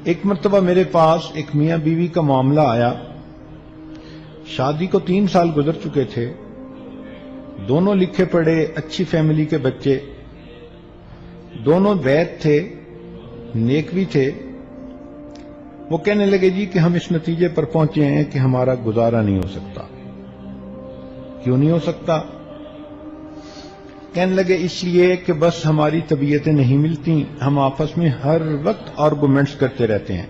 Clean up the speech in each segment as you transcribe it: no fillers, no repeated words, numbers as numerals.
ایک مرتبہ میرے پاس ایک میاں بیوی کا معاملہ آیا. شادی کو 3 سال گزر چکے تھے. دونوں لکھے پڑھے، اچھی فیملی کے بچے، دونوں وید تھے، نیک بھی تھے. وہ کہنے لگے جی کہ ہم اس نتیجے پر پہنچے ہیں کہ ہمارا گزارا نہیں ہو سکتا. کیوں نہیں ہو سکتا؟ کہنے لگے اس لیے کہ بس ہماری طبیعتیں نہیں ملتی، ہم آپس میں ہر وقت آرگومنٹس کرتے رہتے ہیں.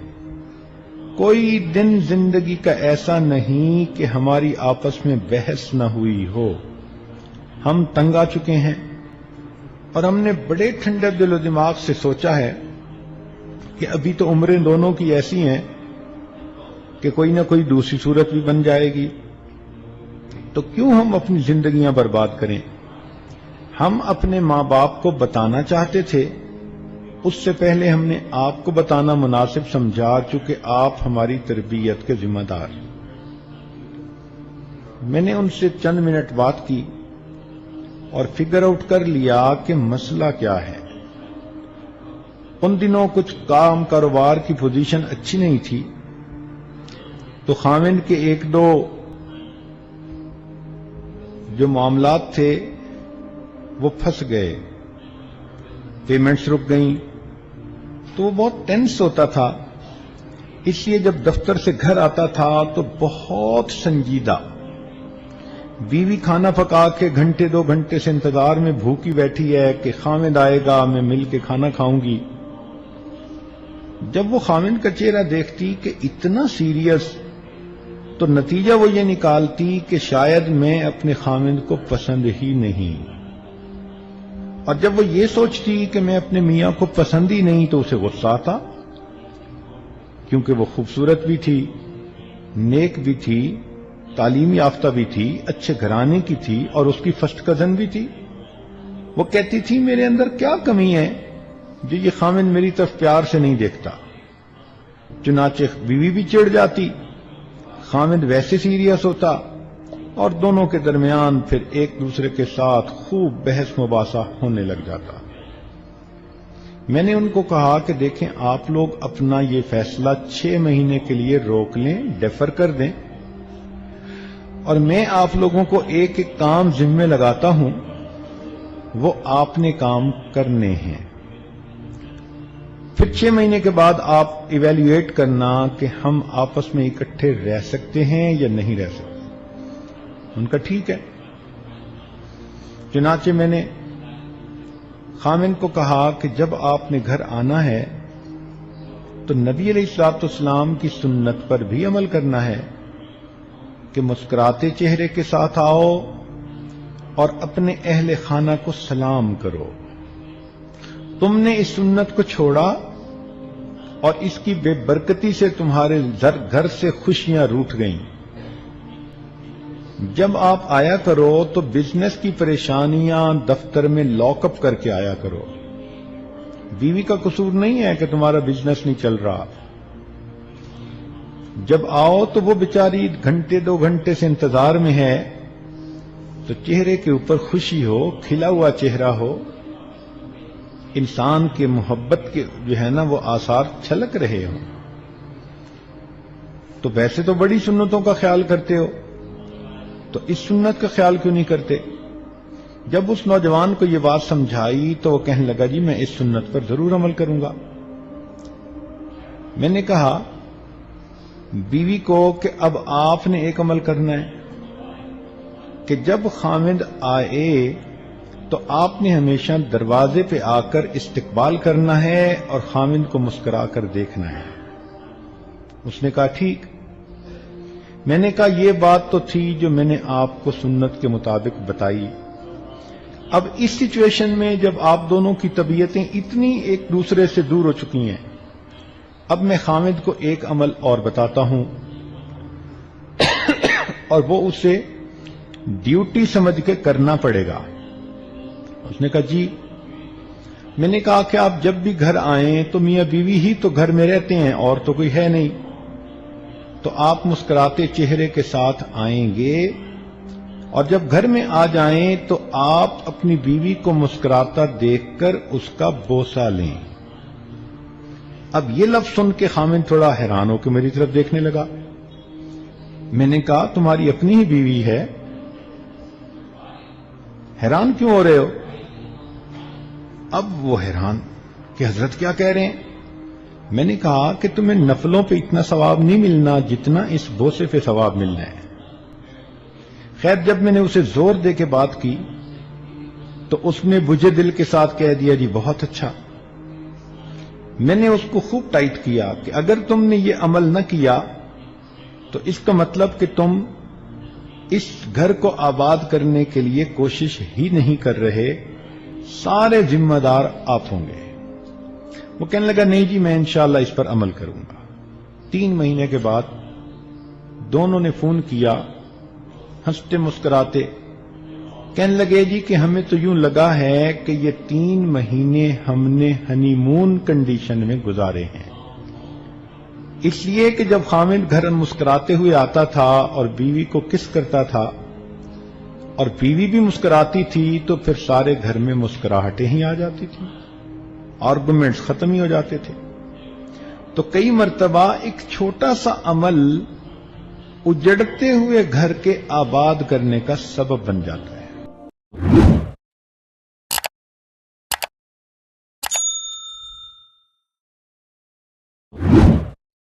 کوئی دن زندگی کا ایسا نہیں کہ ہماری آپس میں بحث نہ ہوئی ہو. ہم تنگ آ چکے ہیں اور ہم نے بڑے ٹھنڈے دل و دماغ سے سوچا ہے کہ ابھی تو عمریں دونوں کی ایسی ہیں کہ کوئی نہ کوئی دوسری صورت بھی بن جائے گی، تو کیوں ہم اپنی زندگیاں برباد کریں. ہم اپنے ماں باپ کو بتانا چاہتے تھے، اس سے پہلے ہم نے آپ کو بتانا مناسب سمجھا چونکہ آپ ہماری تربیت کے ذمہ دار. میں نے ان سے چند منٹ بات کی اور فگر آؤٹ کر لیا کہ مسئلہ کیا ہے. ان دنوں کچھ کاروبار کی پوزیشن اچھی نہیں تھی، تو خاوند کے 1-2 جو معاملات تھے وہ پھنس گئے، پیمنٹس رک گئیں، تو وہ بہت ٹینس ہوتا تھا. اس لیے جب دفتر سے گھر آتا تھا تو بہت سنجیدہ. بیوی کھانا پکا کے 1-2 گھنٹے سے انتظار میں بھوکی بیٹھی ہے کہ خاوند آئے گا، میں مل کے کھانا کھاؤں گی. جب وہ خاوند کا چہرہ دیکھتی کہ اتنا سیریس، تو نتیجہ وہ یہ نکالتی کہ شاید میں اپنے خاوند کو پسند ہی نہیں. اور جب وہ یہ سوچتی کہ میں اپنے میاں کو پسند ہی نہیں تو اسے غصہ آتا، کیونکہ وہ خوبصورت بھی تھی، نیک بھی تھی، تعلیم یافتہ بھی تھی، اچھے گھرانے کی تھی اور اس کی فرسٹ کزن بھی تھی. وہ کہتی تھی میرے اندر کیا کمی ہے جو یہ خاوند میری طرف پیار سے نہیں دیکھتا. چنانچہ بیوی بھی چڑ جاتی، خاوند ویسے سیریس ہوتا اور دونوں کے درمیان پھر ایک دوسرے کے ساتھ خوب بحث مباحثہ ہونے لگ جاتا. میں نے ان کو کہا کہ دیکھیں آپ لوگ اپنا یہ فیصلہ 6 مہینے کے لیے روک لیں، ڈیفر کر دیں، اور میں آپ لوگوں کو ایک ایک کام ذمہ لگاتا ہوں، وہ آپ نے کام کرنے ہیں. پھر 6 مہینے کے بعد آپ ایویلویٹ کرنا کہ ہم آپس میں اکٹھے رہ سکتے ہیں یا نہیں رہ سکتے. ان کا ٹھیک ہے. چنانچہ میں نے خاوند کو کہا کہ جب آپ نے گھر آنا ہے تو نبی علیہ الصلوۃ والسلام کی سنت پر بھی عمل کرنا ہے کہ مسکراتے چہرے کے ساتھ آؤ اور اپنے اہل خانہ کو سلام کرو. تم نے اس سنت کو چھوڑا اور اس کی بے برکتی سے تمہارے گھر سے خوشیاں روٹھ گئیں. جب آپ آیا کرو تو بزنس کی پریشانیاں دفتر میں لاک اپ کر کے آیا کرو. بیوی کا قصور نہیں ہے کہ تمہارا بزنس نہیں چل رہا. جب آؤ تو وہ بیچاری 1-2 گھنٹے سے انتظار میں ہے، تو چہرے کے اوپر خوشی ہو، کھلا ہوا چہرہ ہو، انسان کے محبت کے جو ہے نا وہ آثار چھلک رہے ہوں. تو ویسے تو بڑی سنتوں کا خیال کرتے ہو، تو اس سنت کا خیال کیوں نہیں کرتے؟ جب اس نوجوان کو یہ بات سمجھائی تو وہ کہنے لگا جی میں اس سنت پر ضرور عمل کروں گا. میں نے کہا بیوی کو کہ اب آپ نے ایک عمل کرنا ہے کہ جب خاوند آئے تو آپ نے ہمیشہ دروازے پہ آ کر استقبال کرنا ہے اور خاوند کو مسکرا کر دیکھنا ہے. اس نے کہا ٹھیک. میں نے کہا یہ بات تو تھی جو میں نے آپ کو سنت کے مطابق بتائی. اب اس سچویشن میں جب آپ دونوں کی طبیعتیں اتنی ایک دوسرے سے دور ہو چکی ہیں، اب میں خاوند کو ایک عمل اور بتاتا ہوں اور وہ اسے ڈیوٹی سمجھ کے کرنا پڑے گا. اس نے کہا جی. میں نے کہا کہ آپ جب بھی گھر آئیں تو میاں بیوی ہی تو گھر میں رہتے ہیں اور تو کوئی ہے نہیں، تو آپ مسکراتے چہرے کے ساتھ آئیں گے اور جب گھر میں آ جائیں تو آپ اپنی بیوی کو مسکراتا دیکھ کر اس کا بوسہ لیں. اب یہ لفظ سن کے خامد تھوڑا حیران ہو کے میری طرف دیکھنے لگا. میں نے کہا تمہاری اپنی ہی بیوی ہے, حیران کیوں ہو رہے ہو؟ اب وہ حیران کہ حضرت کیا کہہ رہے ہیں؟ میں نے کہا کہ تمہیں نفلوں پہ اتنا ثواب نہیں ملنا جتنا اس بوسے پہ ثواب ملنا ہے. خیر جب میں نے اسے زور دے کے بات کی تو اس نے بجھے دل کے ساتھ کہہ دیا جی بہت اچھا. میں نے اس کو خوب ٹائٹ کیا کہ اگر تم نے یہ عمل نہ کیا تو اس کا مطلب کہ تم اس گھر کو آباد کرنے کے لیے کوشش ہی نہیں کر رہے, سارے ذمہ دار آپ ہوں گے. وہ کہنے لگا نہیں جی میں انشاءاللہ اس پر عمل کروں گا. 3 مہینے کے بعد دونوں نے فون کیا, ہنستے مسکراتے کہنے لگے جی کہ ہمیں تو یوں لگا ہے کہ یہ 3 مہینے ہم نے ہنی مون کنڈیشن میں گزارے ہیں, اس لیے کہ جب خامد گھر مسکراتے ہوئے آتا تھا اور بیوی کو کس کرتا تھا اور بیوی بھی مسکراتی تھی تو پھر سارے گھر میں مسکراہٹیں ہی آ جاتی تھیں, آرگومنٹس ختم ہی ہو جاتے تھے. تو کئی مرتبہ ایک چھوٹا سا عمل اجڑتے ہوئے گھر کے آباد کرنے کا سبب بن جاتا ہے.